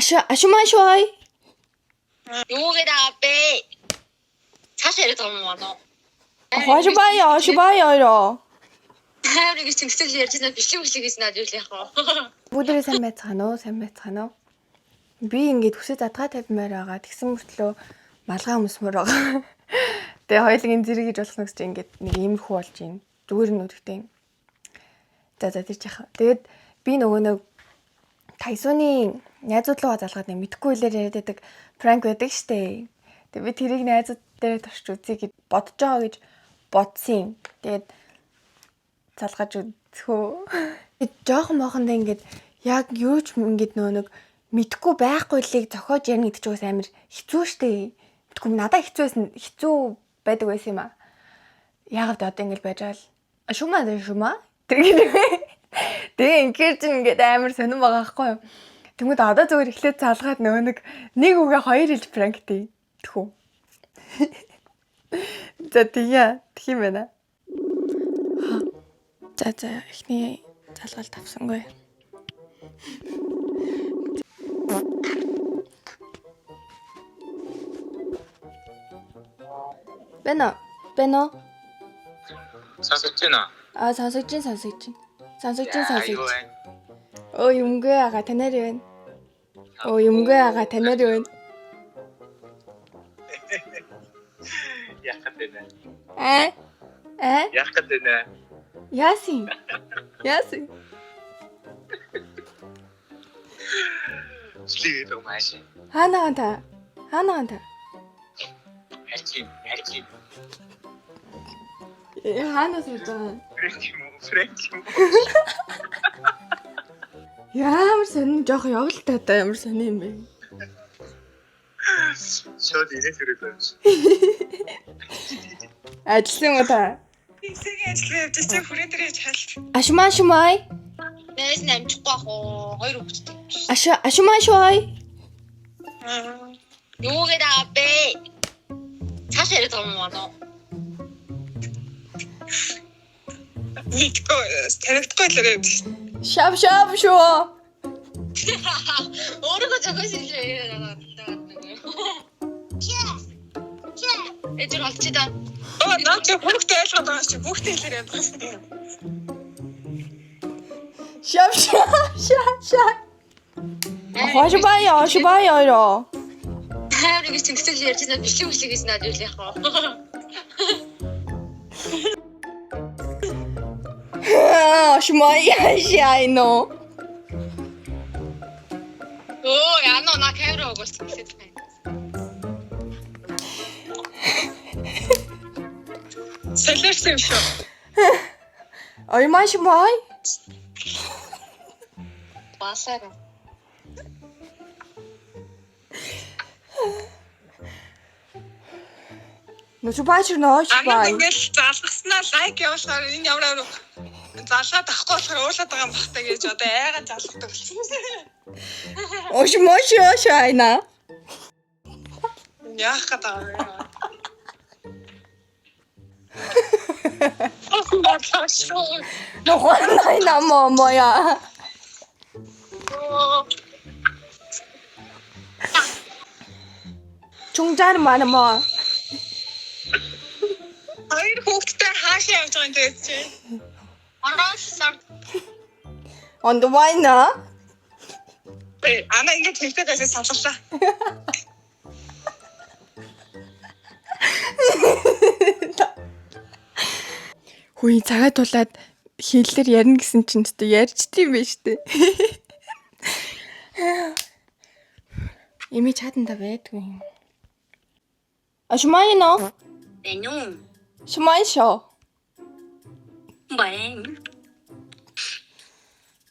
아슈마쇼이. 요게다 빼. 사실 더 많아. 화슈바요. 하루가 tingsil ярьж байна биш үү гэж надад яг. Бүгдээ сайн байцгаана уу? Би ингээд хүсэж задгаа тавьмаар байгаа. Тэгсэн мөртлөө малгай өмсмөр байгаа. Тэгээ хоёулын зэрэг гэж болох нэгс чи ингээд нэг иймэрхүү болж байна. Зүгээр нь үгтэй. За тийч яах. Тэгээд би нөгөө нэг Тайсууны найзууд руугаа залгаад нэг мэдхгүй хэлээр яриад байдаг пранк байдаг штэ. Тэгээд би тэрийг найзууд дээр турч үзье гэж бодож байгаа гэж бодсон. Тэгээд залгаж үзхөө. Жохон мохондоо ингээд яг юу ч ингээд нөгөө нэг мэдхгүй байхгүй лийг зохиож ярина гэдэг чинь амар хэцүү штэ. Мэдхгүй надад хэцүү байдаг байсан юм аа. Яг одоо ингээд байж байгаа л шума тэгээ ингээд чинь ингээд амар сонирн байгаа байхгүй юу. Тэгмээд одоо зүгээр эхлээд залгаад нөгөө нэг үгээ хоёр хэлж пранк тий. Тэхүү. За тийм байна. За эхний залгалт авсангүй. Бэно. сонсож байна. Сонсож байна. Юмгүй ага танаар байна. Яах гэдэг вэ? Яах гэдэг вэ? Яасын. Слигэд маш. Хаанаа та? Харин. Хаанаас ирж байгаа? Фрэнч. Ямар сонин жоох явалтай та ямар сонин юм бэ? Шууд ирэх хэрэг байна. Ажилласан уу та? Сэргийн ажил явж чи хүрээ дээр яж хаалт. Ашмаашмай. Нээс намжихгүй ах уу. Хоёр хүүхэдтэй. Ашмаашмай. 요게다 빼. 사실 더 많아. Нийтгүй таригдахгүй л явж. Шав шүү. өөрийгөө зохиос хэлээ надад. Эдгээр олчида. Наа чи хүүхдээ ойлгоод байгаа чи хүүхдээ хэлээр явах гэсэн. Шав. Ашбаё. 하루가 tingsil ярьж байна биш үү гэж надад яг. Ашмаё. Оо яно на камера өгөөс гэсэн. Солиорсон юм шүү. Оймашмай. Басара. Нүчбаач ноошбай. Ингээл залгаснаа лайк явуулахаар энэ ямар залгаад авахгүй болохоор уурлаад байгаа юм бахтай гэж одоо айгаад залгадаг болсон. Ашмаашайна. Яах гэдэг юм. Бачаа. Нохойна моя. 중자는 많아 뭐. Хоёр хүүхдээ хаашаа явж байгаа юм тэгээд чи. Арасаа. On the wine на. Ана ингэж хэлтэйгээс салгалаа. Хөөе цагаа тулаад хэллэр ярина гэсэн чинь ч ярьчдсан юм байна штэ. Ими чатанда байдгүй. Ашмайно. Бэнүү. Шмайшо. Бэн.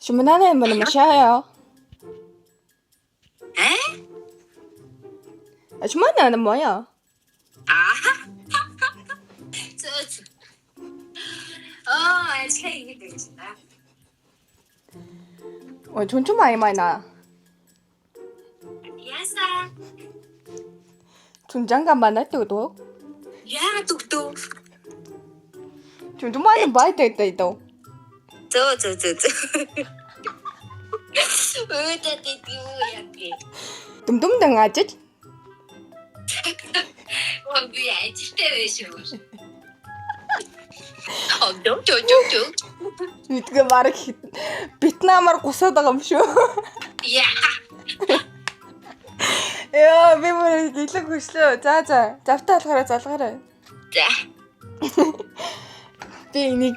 Шманана юм машаая. Ашмайна 뭐야? ажлаа ингэ гэж байна. 어, 좀 많이 나. Яса. 중장갑만 할 때도 Яагаад өгдөө? 좀 많이 봐야 되겠다. Зөө. Өөдөөд юу яа би Дүмдэн ажиж. Би ажилтай байж шүү. Мэдгээ бараг Вьетнамаар гусаад байгаа юм шүү. Яа, би мөр гэлэг хөшлөө. За. Завтаа болохоор залгаарай. За. Би энийг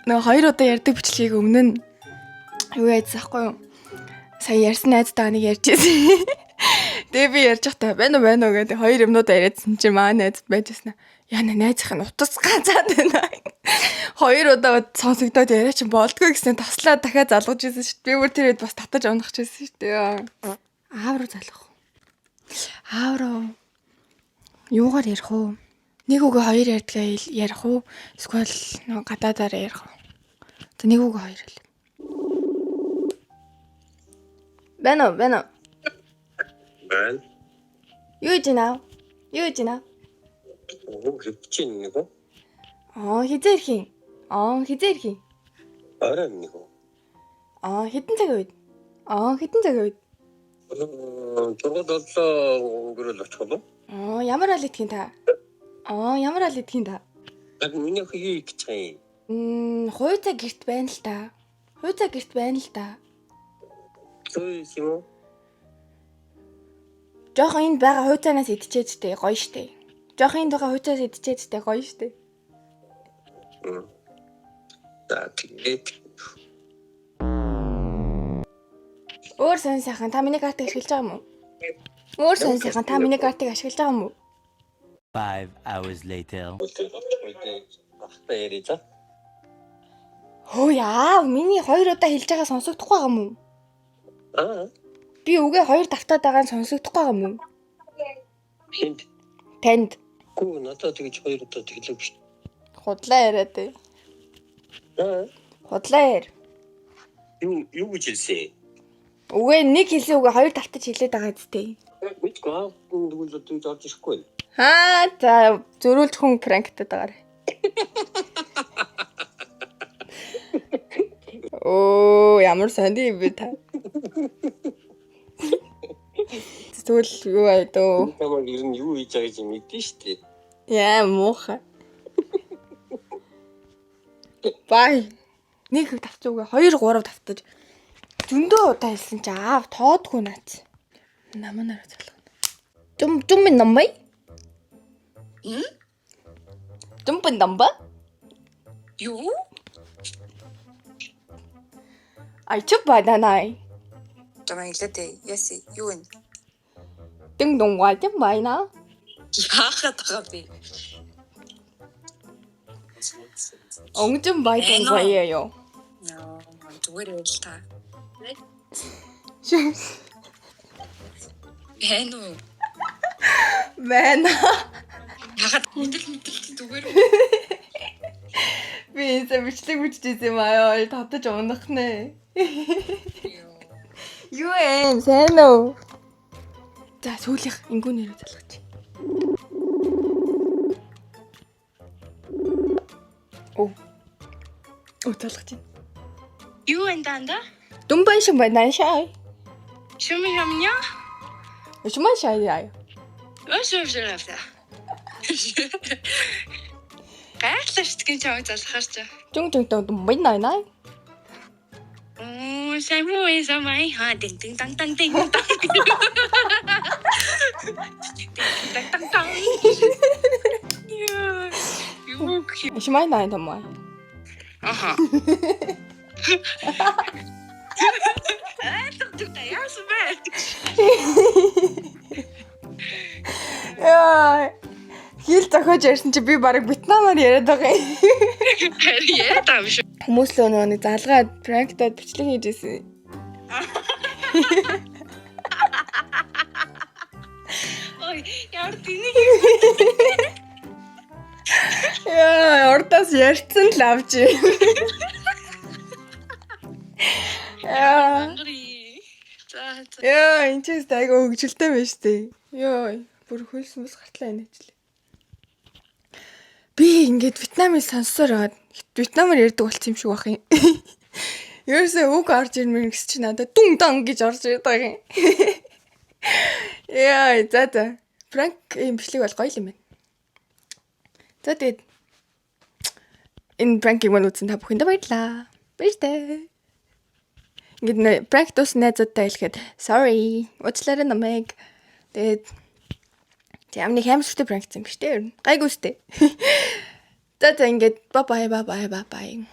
нэг 2 удаа ярьдаг бичлэгийг өмнө нь юу яйцсан хгүй юу? Сая ярьсан найзтайгаа нэг ярьж байсан. Тэгээ би ярьж байхдаа байна уу гэдэг 2 юмнуудаа яриадсан чинь маа найз байжсэн. Яна найзынх нь утас ганцаад байна. 2 удаа сонсогдоод яриа чинь болдгоо гэсэн таслаа дахиад залгаж ирсэн шүү дээ. Би бүр тэр үед бас татаж унах гэсэн шүү дээ. Аав руу залгах. Аав руу юугаар ярих уу? Нэг үгээ 2 ярьдгаа ярих уу? Эсвэл нэг гадаадаар ярих уу? За нэг үгээ 2 хэл. Бэнэ. байна. Юу жинаа? Оо хэвчин нэг үү? Хизээ ирэх юм. Арай нэг үү? Хэдэн цаг үед? Тургад боллоо өнгөрөөл очих болов? Ямар аль идэх юм та? Яг миний хий гэж юм. Хуйцаа гэрт байна л та. Той юм уу? Жохон энд байгаа хуйцаанаас идчихэж штэ, гоё штэ. За тэгээд Өөр сонь сайхан та миний картыг ашиглаж байгаа юм уу? 5 hours later. ахтай яриа. Хөө яа, миний 2 удаа хэлж байгаа сонсогдохгүй байгаа юм уу? Би үгээ 2 давтаад байгаа нь сонсогдохгүй байгаа юм уу? Хинт. Танд Гүү надад тэгж 2 удаа тэглэв шүү. худлаа яриад ээ. Худлаа яар. Юу гэж хэлсэн? Үгээ нэг хэлсэн үгээ 2 давтаж хэлээд байгаа зүтэй. Мэдгүй аа тэгвэл одоо орж ирэхгүй. За зөрүүлж хүн пранктад байгаарай. Ямар сони юм бэ та? Тэгвэл юу айдөө? Тамаг ер нь юу хийж байгаа гэж мэдэн штэ. Яа муухай. Бай. Нэг давтаж үгээ 2 3 давтаж зөндөө удаа хэлсэн чи аав тоодгүй наац. Наманаар залгана. Жумбын намбай? Жумбын намба? Юу? Айчук баданай. Тамаа илэтэ. Яси, юу вэ? Динг донг вайдэн байна. Яахад байгаа би. Онгжин байдэн баяа. Яа, зүгээр л та. Хэнүү. Байна. Яахад мэдэл зүгээр. Би энэ бичлэг биччихсэн юм аа. Татаж унах нэ. Юу юм сайн уу? За сүүлийнх ингүүнээрээ залгаж. Залгаж байна. Юу энэ данда? Дүмбэн шиг байна шаа. Шүмэн ямня? Шуман шаа яа. Өшөөшөөфта. Гайхлаа шүү дээ чамайг залхаар чи. Дүнг дүмбэн наа. Сайн муу ээ самай ха дин дин тан тан дин тан. Дин тан тан. Юу. Шуман наа томой. Аха. Тэгтээ яасмэ. Яа. Хил зохиож ярьсан чи би барыг Вьетнамаар яриад байгаа юм. Яриад байгаа юм шүү. Хүмүүс л нөгөө залгаад пранктад бичлэг хийж ирсэн. Ой, яар тэнийг. Яа, ордоос ярьсан л авч. Яа. Яа, энэ ч айгаа хөгжилтэй байна штэ. Йоо, бүр хөлсөн бас гартлаа энэ ажил. Би ингээд Вьетнамыг сонссоор аваад Вьетнамаар ярьдаг болсон юм шиг бах юм. Ерөөсөө үг орж ирмэр гэсэн чи надад дүн дан гэж орж ирээд байгаа юм. Яа, за. Пранк юм бичлэг бол гоё юм байна. За тэгээд энэ пранкийг мань үзсэн та бүхэнд баярлалаа. Баярлалаа. Ингээд пранк тус найзуудтай хэлэхэд sorry. Уучлаарай намайг. Тэгээд ямар нэг хамсртай пранк юм биш үү? Гайгүй үстэй. За ингээд bye bye.